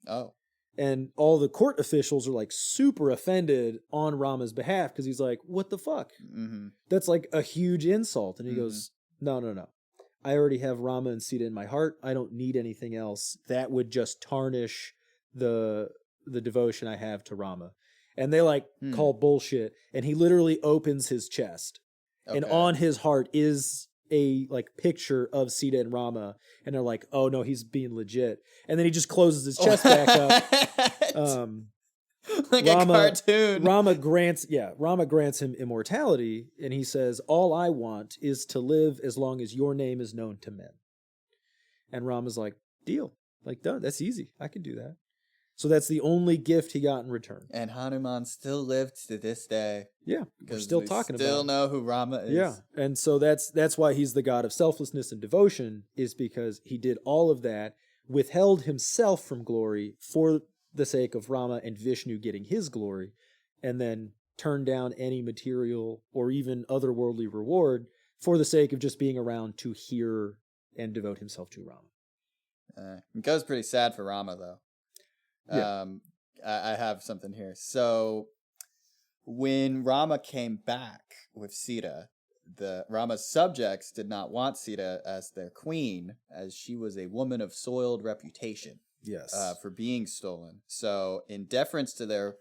Oh. And all the court officials are like super offended on Rama's behalf, because he's like, what the fuck? Mm-hmm. That's like a huge insult. And he goes, no. I already have Rama and Sita in my heart. I don't need anything else. That would just tarnish the devotion I have to Rama. And they like call bullshit. And he literally opens his chest. Okay. And on his heart is a like picture of Sita and Rama. And they're like, oh no, he's being legit. And then he just closes his chest back up. Like Rama, a cartoon. Rama grants him immortality, and he says, all I want is to live as long as your name is known to men. And Rama's like, deal. Like, done. That's easy. I can do that. So that's the only gift he got in return. And Hanuman still lived to this day. Yeah, we're still talking about him. Still know who Rama is. Yeah, and so that's why he's the god of selflessness and devotion, is because he did all of that, withheld himself from glory for the sake of Rama and Vishnu getting his glory, and then turn down any material or even otherworldly reward for the sake of just being around to hear and devote himself to Rama. It goes pretty sad for Rama, though. Yeah. I have something here. So when Rama came back with Sita, the Rama's subjects did not want Sita as their queen, as she was a woman of soiled reputation. Yes. For being stolen. So, in deference to their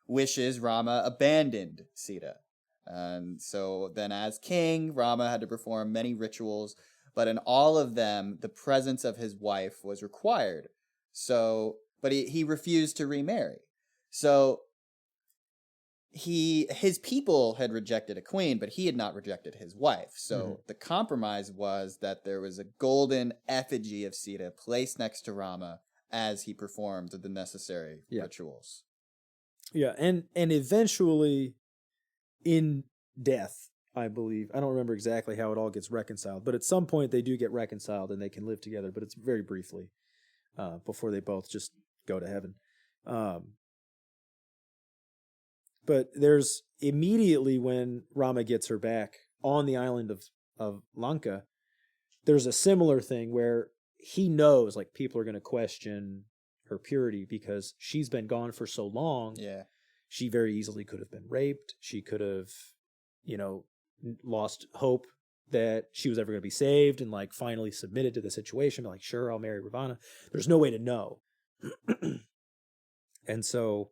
wishes, Rama abandoned Sita. And so then as king, Rama had to perform many rituals, but in all of them, the presence of his wife was required. So, but he refused to remarry. So, his people had rejected a queen, but he had not rejected his wife. So the compromise was that there was a golden effigy of Sita placed next to Rama as he performed the necessary rituals. Yeah, and eventually, in death, I believe, I don't remember exactly how it all gets reconciled, but at some point they do get reconciled and they can live together, but it's very briefly, before they both just go to heaven. But there's immediately when Rama gets her back on the island of Lanka, there's a similar thing where he knows like people are going to question her purity because she's been gone for so long. Yeah. She very easily could have been raped. She could have, lost hope that she was ever going to be saved and like finally submitted to the situation. Like, sure, I'll marry Ravana. There's no way to know. And so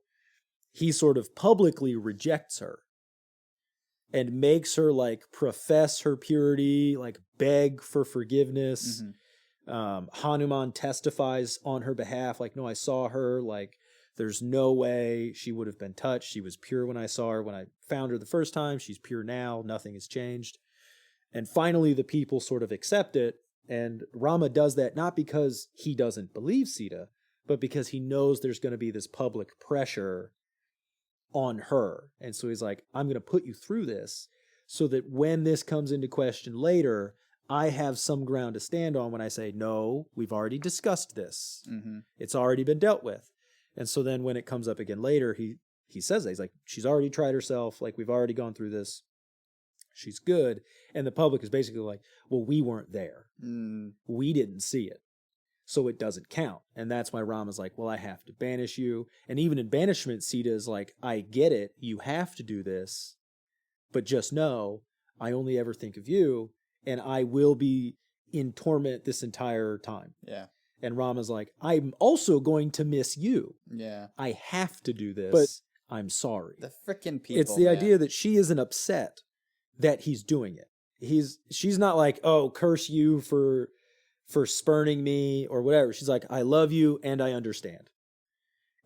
he sort of publicly rejects her and makes her like profess her purity, like beg for forgiveness. Hanuman testifies on her behalf, like, no, I saw her, like, there's no way she would have been touched. She was pure when I saw her. When I found her the first time, she's pure now. Nothing has changed. And finally, the people sort of accept it. And Rama does that not because he doesn't believe Sita, but because he knows there's going to be this public pressure on her. And so he's like, I'm going to put you through this so that when this comes into question later, I have some ground to stand on when I say, no, we've already discussed this. It's already been dealt with. And so then when it comes up again later, he says that. He's like, she's already tried herself. Like, we've already gone through this. She's good. And the public is basically like, well, we weren't there. We didn't see it. So it doesn't count. And that's why Rama's like, well, I have to banish you. And even in banishment, Sita is like, I get it. You have to do this. But just know, I only ever think of you. And I will be in torment this entire time. Yeah. And Rama's like, I'm also going to miss you. Yeah. I have to do this. But I'm sorry. The frickin' people. It's the idea that she isn't upset that he's doing it. She's not like, oh, curse you for spurning me or whatever. She's like, I love you and I understand.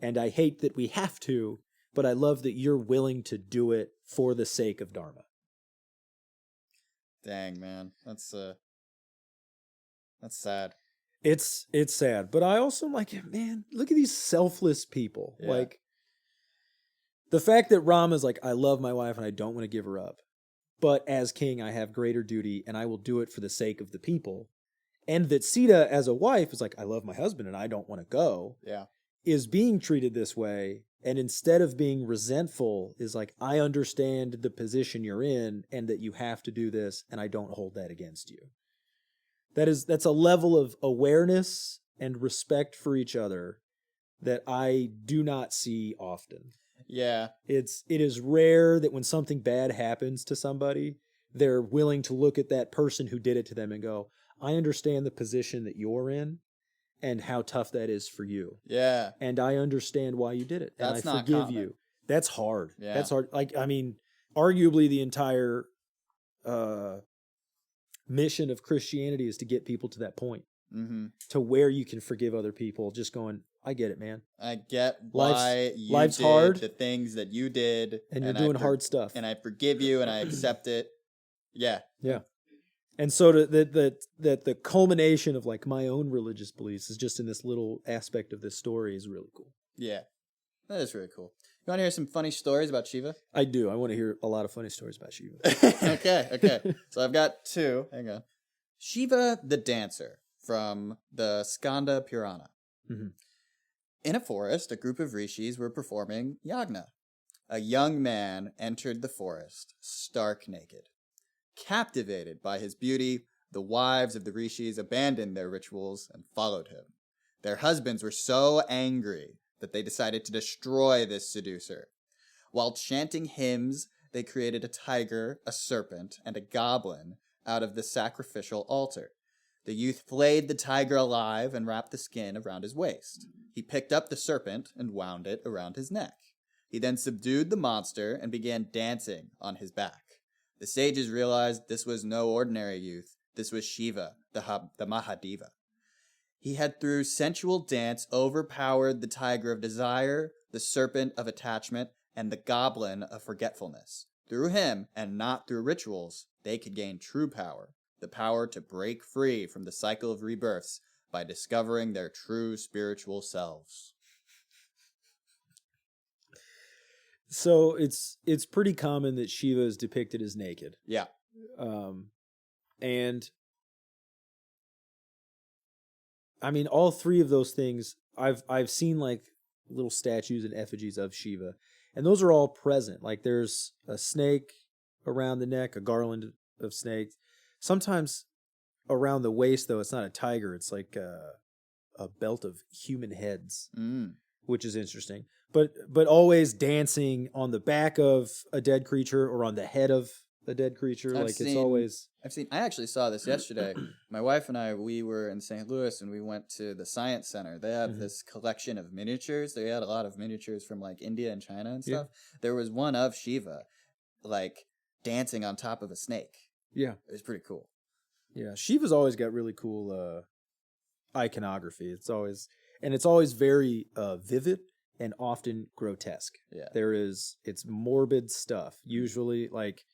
and I hate that we have to, but I love that you're willing to do it for the sake of Dharma. Dang, man. That's sad. It's sad, but I also am like, man, look at these selfless people. Yeah. Like, the fact that Rama's like, I love my wife and I don't want to give her up, but as king, I have greater duty and I will do it for the sake of the people. And that Sita, as a wife, is like, I love my husband and I don't want to go. Yeah. Is being treated this way. And instead of being resentful, is like, I understand the position you're in and that you have to do this and I don't hold that against you. That's a level of awareness and respect for each other that I do not see often. Yeah. It is rare that when something bad happens to somebody, they're willing to look at that person who did it to them and go, I understand the position that you're in and how tough that is for you. Yeah. And I understand why you did it. And That's I not forgive common. you. That's hard. Yeah. That's hard. Like, I mean, arguably the entire mission of Christianity is to get people to that point, to where you can forgive other people. Just going, I get it, man. I get why life's did hard, the things that you did, and you're doing hard stuff, and I forgive you, and I accept it. Yeah, yeah. And so that the culmination of like my own religious beliefs is just in this little aspect of this story is really cool. Yeah, that is really cool. You want to hear some funny stories about Shiva? I do. I want to hear a lot of funny stories about Shiva. Okay. So I've got two. Hang on. Shiva the Dancer from the Skanda Purana. Mm-hmm. In a forest, a group of rishis were performing yagna. A young man entered the forest, stark naked. Captivated by his beauty, the wives of the rishis abandoned their rituals and followed him. Their husbands were so angry that they decided to destroy this seducer. While chanting hymns, they created a tiger, a serpent, and a goblin out of the sacrificial altar. The youth flayed the tiger alive and wrapped the skin around his waist. He picked up the serpent and wound it around his neck. He then subdued the monster and began dancing on his back. The sages realized this was no ordinary youth. This was Shiva, the Mahadeva. He had, through sensual dance, overpowered the tiger of desire, the serpent of attachment, and the goblin of forgetfulness. Through him, and not through rituals, they could gain true power, the power to break free from the cycle of rebirths by discovering their true spiritual selves. So it's pretty common that Shiva is depicted as naked. Yeah. And I mean, all three of those things, I've seen like little statues and effigies of Shiva, and those are all present. Like there's a snake around the neck, a garland of snakes. Sometimes around the waist, though, it's not a tiger. It's like a belt of human heads, which is interesting. But always dancing on the back of a dead creature or on the head of a dead creature. I actually saw this yesterday. My wife and I, we were in St. Louis and we went to the Science Center. They have this collection of miniatures. They had a lot of miniatures from like India and China and stuff. Yeah. There was one of Shiva, like dancing on top of a snake. Yeah. It was pretty cool. Yeah. Shiva's always got really cool iconography. It's always very vivid and often grotesque. Yeah. It's morbid stuff. Usually like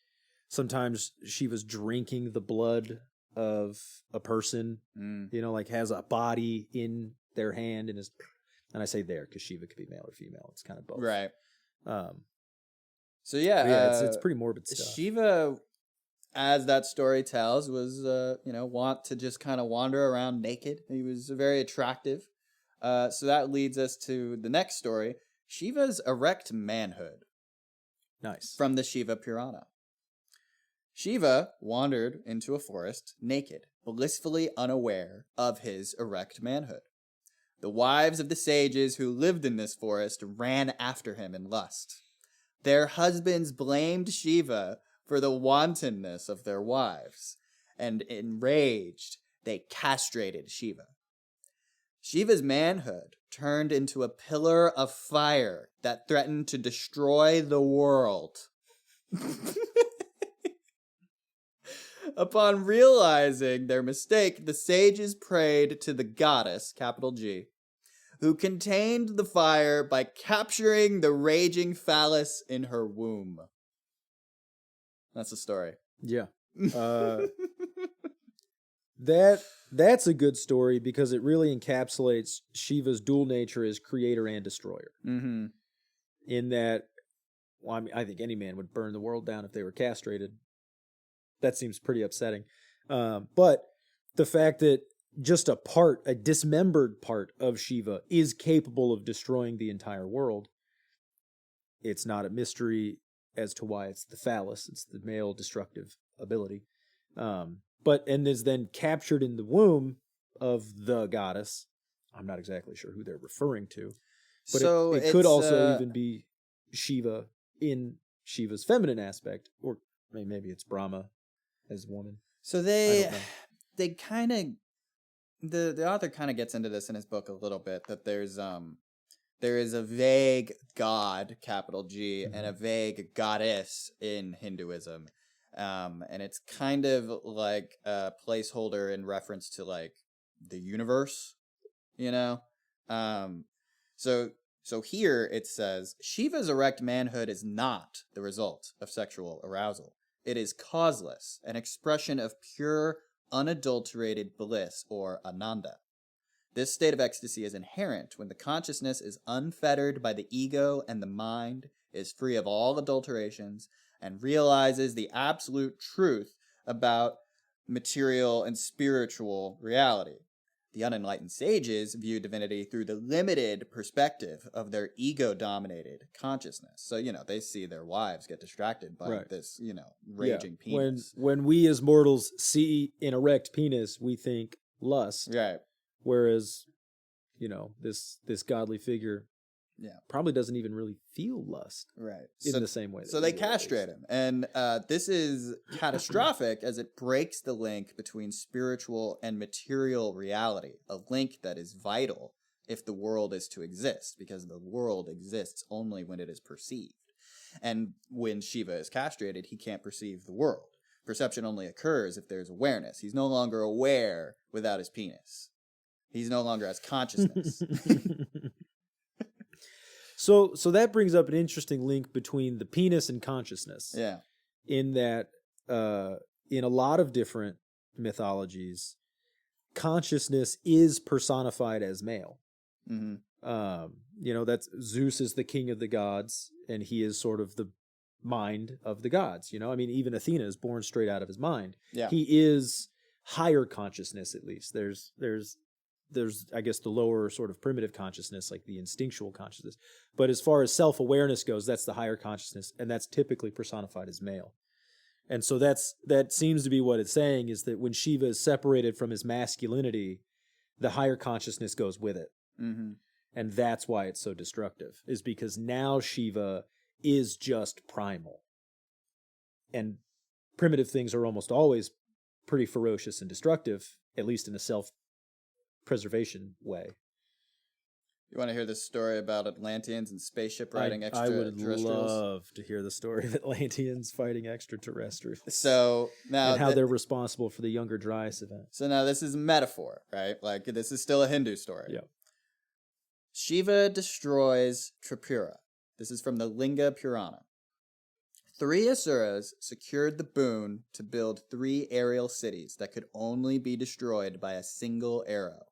sometimes Shiva's drinking the blood of a person, like has a body in their hand and I say there because Shiva could be male or female. It's kind of both. Right. So yeah, it's pretty morbid stuff. Shiva, as that story tells, was, want to just kind of wander around naked. He was very attractive. So that leads us to the next story, Shiva's erect manhood. Nice. From the Shiva Purana. Shiva wandered into a forest naked, blissfully unaware of his erect manhood. The wives of the sages who lived in this forest ran after him in lust. Their husbands blamed Shiva for the wantonness of their wives, and enraged, they castrated Shiva. Shiva's manhood turned into a pillar of fire that threatened to destroy the world. Upon realizing their mistake, the sages prayed to the goddess, capital G, who contained the fire by capturing the raging phallus in her womb. That's the story. Yeah. That's a good story because it really encapsulates Shiva's dual nature as creator and destroyer. Mm-hmm. In that, well, I mean, I think any man would burn the world down if they were castrated. That seems pretty upsetting. But the fact that just a dismembered part of Shiva is capable of destroying the entire world, it's not a mystery as to why it's the phallus. It's the male destructive ability. And is then captured in the womb of the goddess. I'm not exactly sure who they're referring to. But so it could also even be Shiva in Shiva's feminine aspect, or maybe it's Brahma as a woman. So they kind of, the author kind of gets into this in his book a little bit, that there is a vague god, capital G, and a vague goddess in Hinduism. And it's kind of like a placeholder in reference to like the universe, you know? So here it says, Shiva's erect manhood is not the result of sexual arousal. It is causeless, an expression of pure, unadulterated bliss, or ananda. This state of ecstasy is inherent when the consciousness is unfettered by the ego and the mind, is free of all adulterations, and realizes the absolute truth about material and spiritual reality. The unenlightened sages view divinity through the limited perspective of their ego-dominated consciousness. So, they see their wives get distracted by this, raging penis. When we as mortals see an erect penis, we think lust. Right. Whereas, this godly figure probably doesn't even really feel lust. Right. In the same way. So they castrate him. And this is catastrophic as it breaks the link between spiritual and material reality, a link that is vital if the world is to exist, because the world exists only when it is perceived. And when Shiva is castrated, he can't perceive the world. Perception only occurs if there's awareness. He's no longer aware without his penis. He's no longer has consciousness. So that brings up an interesting link between the penis and consciousness. Yeah. In that, in a lot of different mythologies, consciousness is personified as male. Mm-hmm. That's Zeus is the king of the gods, and he is sort of the mind of the gods. Even Athena is born straight out of his mind. Yeah. He is higher consciousness, at least. There's I guess the lower sort of primitive consciousness, like the instinctual consciousness. But as far as self-awareness goes, that's the higher consciousness, and that's typically personified as male. And so that seems to be what it's saying, is that when Shiva is separated from his masculinity, the higher consciousness goes with it. Mm-hmm. And that's why it's so destructive, is because now Shiva is just primal. And primitive things are almost always pretty ferocious and destructive, at least in a self-preservation way. You want to hear this story about Atlanteans and spaceship riding extraterrestrials? I would love to hear the story of Atlanteans fighting extraterrestrials. So now, and how they're responsible for the Younger Dryas event. So now this is a metaphor, right? Like, this is still a Hindu story. Yeah. Shiva destroys Tripura. This is from the Linga Purana. 3 asuras secured the boon to build 3 aerial cities that could only be destroyed by a single arrow.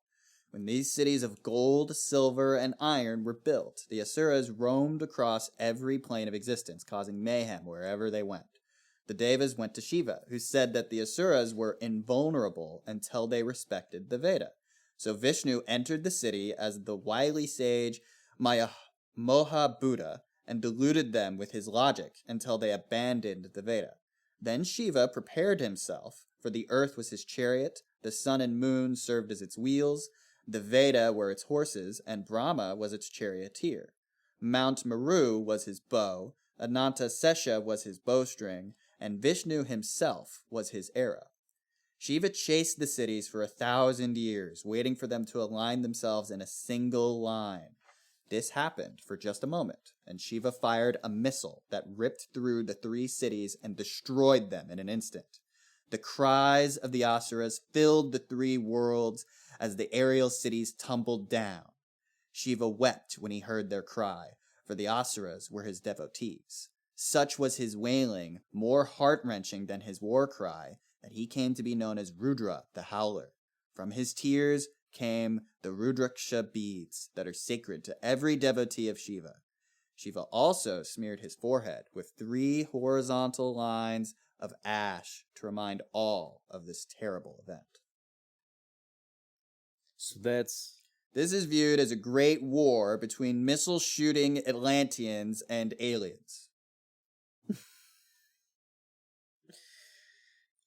When these cities of gold, silver, and iron were built, the asuras roamed across every plane of existence, causing mayhem wherever they went. The Devas went to Shiva, who said that the asuras were invulnerable until they respected the Veda. So Vishnu entered the city as the wily sage Moha Buddha and deluded them with his logic until they abandoned the Veda. Then Shiva prepared himself, for the earth was his chariot, the sun and moon served as its wheels, the Veda were its horses, and Brahma was its charioteer. Mount Meru was his bow, Ananta Sesha was his bowstring, and Vishnu himself was his arrow. Shiva chased the cities for 1,000 years, waiting for them to align themselves in a single line. This happened for just a moment, and Shiva fired a missile that ripped through the 3 cities and destroyed them in an instant. The cries of the asuras filled the 3 worlds as the aerial cities tumbled down. Shiva wept when he heard their cry, for the Asuras were his devotees. Such was his wailing, more heart-wrenching than his war cry, that he came to be known as Rudra, the Howler. From his tears came the Rudraksha beads that are sacred to every devotee of Shiva. Shiva also smeared his forehead with 3 horizontal lines of ash to remind all of this terrible event. So this is viewed as a great war between missile-shooting Atlanteans and aliens.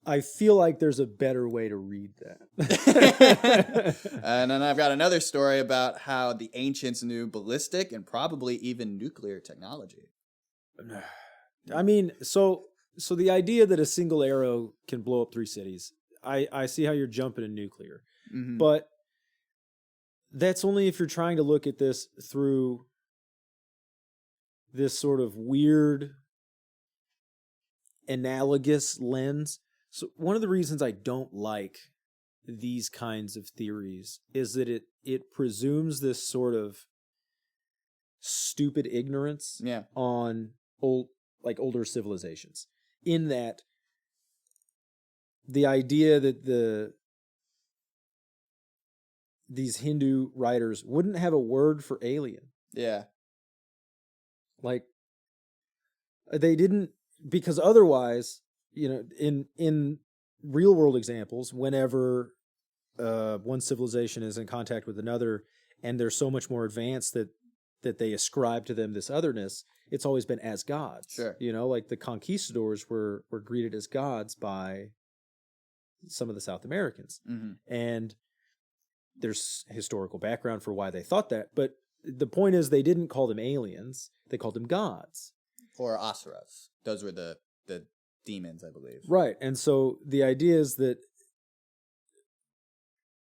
I feel like there's a better way to read that. And then I've got another story about how the ancients knew ballistic and probably even nuclear technology. I mean, so the idea that a single arrow can blow up 3 cities, I see how you're jumping to nuclear. Mm-hmm. But that's only if you're trying to look at this through this sort of weird analogous lens. So one of the reasons I don't like these kinds of theories is that it presumes this sort of stupid ignorance on older civilizations. In that the idea that these Hindu writers wouldn't have a word for alien. Yeah. Like they didn't, because otherwise, in real world examples, whenever one civilization is in contact with another and they're so much more advanced that they ascribe to them this otherness, it's always been as gods. Sure. Like the conquistadors were greeted as gods by some of the South Americans. Mm-hmm. And there's historical background for why they thought that. But the point is they didn't call them aliens. They called them gods. Or asuras. Those were the demons, I believe. Right. And so the idea is that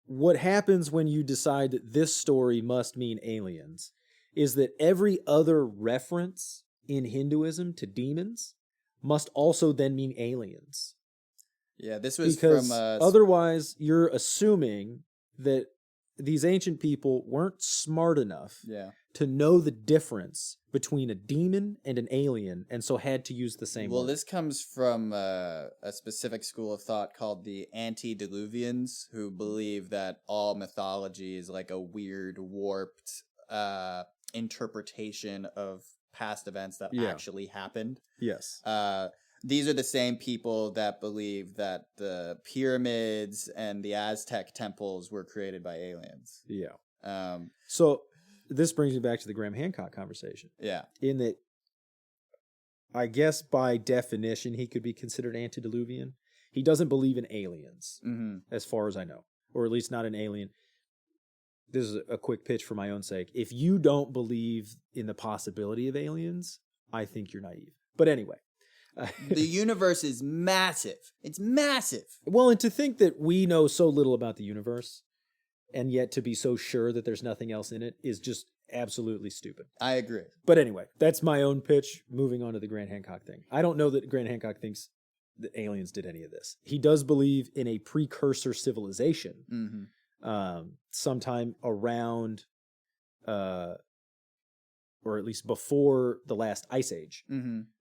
what happens when you decide that this story must mean aliens is that every other reference in Hinduism to demons must also then mean aliens. Yeah, this was because from... otherwise, you're assuming that these ancient people weren't smart enough to know the difference between a demon and an alien, and so had to use the same word. This comes from a specific school of thought called the Antediluvians, who believe that all mythology is like a weird, warped interpretation of past events that actually happened. Yes. These are the same people that believe that the pyramids and the Aztec temples were created by aliens. Yeah. So this brings me back to the Graham Hancock conversation. Yeah. In that, I guess by definition, he could be considered antediluvian. He doesn't believe in aliens, as far as I know, or at least not an alien. This is a quick pitch for my own sake. If you don't believe in the possibility of aliens, I think you're naive. But anyway. The universe is massive. It's massive. Well, and to think that we know so little about the universe and yet to be so sure that there's nothing else in it is just absolutely stupid. I agree. But anyway, that's my own pitch. Moving on to the Grant Hancock thing. I don't know that Grant Hancock thinks that aliens did any of this. He does believe in a precursor civilization sometime around... or at least before the last ice age,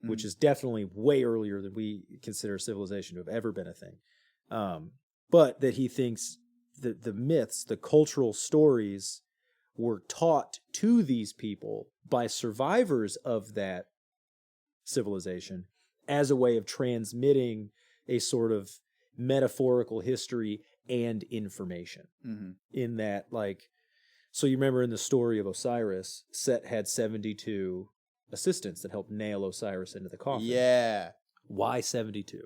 which is definitely way earlier than we consider civilization to have ever been a thing. But that he thinks that the myths, the cultural stories, were taught to these people by survivors of that civilization as a way of transmitting a sort of metaphorical history and information. In that, like... So you remember in the story of Osiris, Set had 72 assistants that helped nail Osiris into the coffin. Yeah. Why 72?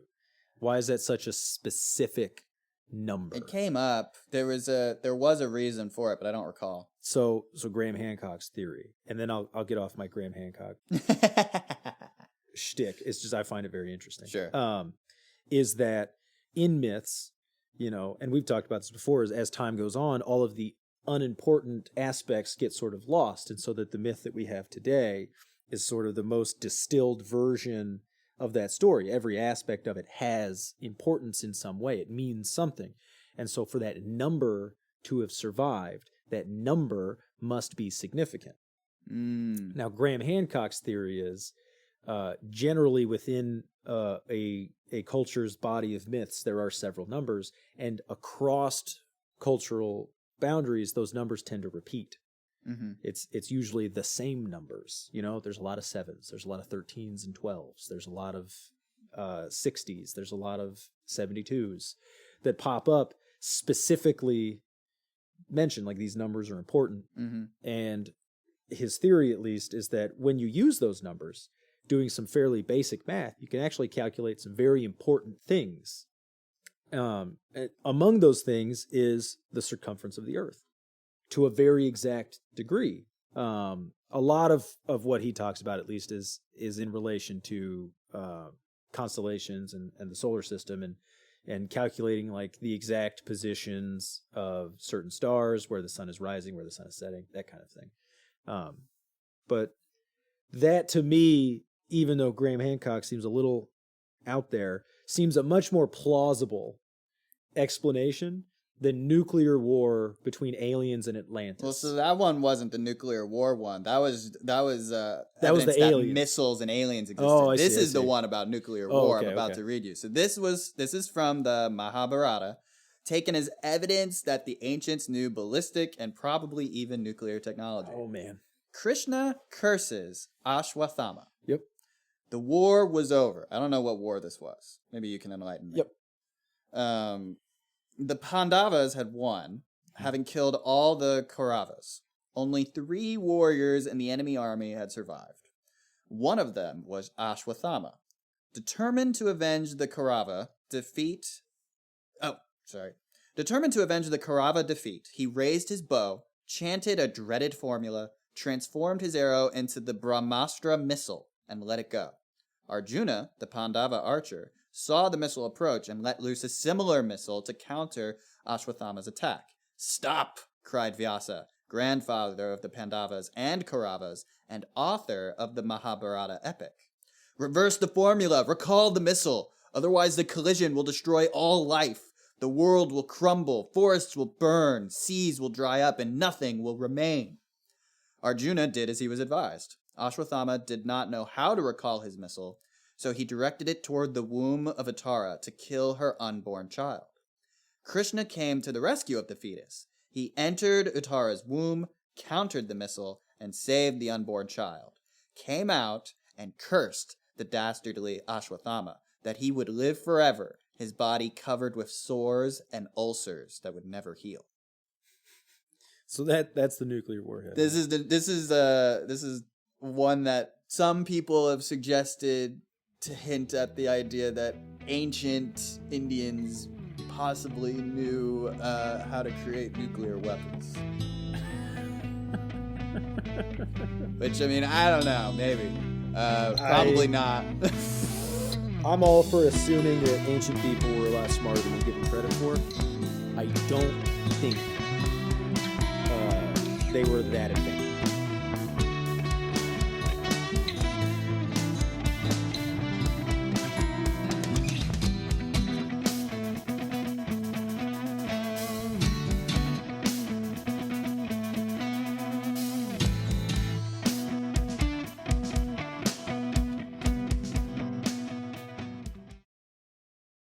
Why is that such a specific number? It came up. There was a reason for it, but I don't recall. So Graham Hancock's theory, and then I'll get off my Graham Hancock shtick. It's just I find it very interesting. Sure. Is that in myths, and we've talked about this before, is as time goes on, all of the unimportant aspects get sort of lost, and so that the myth that we have today is sort of the most distilled version of that story. Every aspect of it has importance in some way. It means something. And so for that number to have survived, that number must be significant. Mm. Now, Graham Hancock's theory is generally within a culture's body of myths, there are several numbers, and across cultural boundaries, those numbers tend to repeat. Mm-hmm. It's usually the same numbers. You know, there's a lot of 7s, there's a lot of 13s and 12s, there's a lot of 60s, there's a lot of 72s that pop up specifically mentioned, like these numbers are important. Mm-hmm. And his theory, at least, is that when you use those numbers, doing some fairly basic math, you can actually calculate some very important things. Among those things is the circumference of the Earth, to a very exact degree. A lot of what he talks about, at least, is in relation to constellations and the solar system, and calculating like the exact positions of certain stars, where the sun is rising, where the sun is setting, that kind of thing. But that, to me, even though Graham Hancock seems a little out there, seems a much more plausible explanation than nuclear war between aliens and Atlantis. Well, so that one wasn't the nuclear war one. That was the evidence aliens. missiles and aliens existed. Oh, I This see, is the one about nuclear war I'm about to read you. So this is from the Mahabharata, taken as evidence that the ancients knew ballistic and probably even nuclear technology. Oh, man. Krishna curses Ashwathama. Yep. The war was over. I don't know what war this was. Maybe you can enlighten me. Yep. The Pandavas had won, having killed all the Kauravas. Only 3 warriors in the enemy army had survived. One of them was Ashwathama. Determined to avenge the Kaurava defeat, he raised his bow, chanted a dreaded formula, transformed his arrow into the Brahmastra missile, and let it go. Arjuna, the Pandava archer, saw the missile approach and let loose a similar missile to counter Ashwathama's attack. "Stop!" cried Vyasa, grandfather of the Pandavas and Kauravas, and author of the Mahabharata epic. "Reverse the formula, recall the missile, otherwise the collision will destroy all life. The world will crumble, forests will burn, seas will dry up, and nothing will remain." Arjuna did as he was advised. Ashwathama did not know how to recall his missile, so he directed it toward the womb of Uttara to kill her unborn child. Krishna came to the rescue of the fetus. He entered Uttara's womb, countered the missile, and saved the unborn child. Came out and cursed the dastardly Ashwathama that he would live forever, his body covered with sores and ulcers that would never heal. So that's the nuclear warhead. This is one that some people have suggested to hint at the idea that ancient Indians possibly knew how to create nuclear weapons. Which, I mean, I don't know, maybe. Probably not. I'm all for assuming that ancient people were a lot smarter than we give them credit for. I don't think they were that advanced.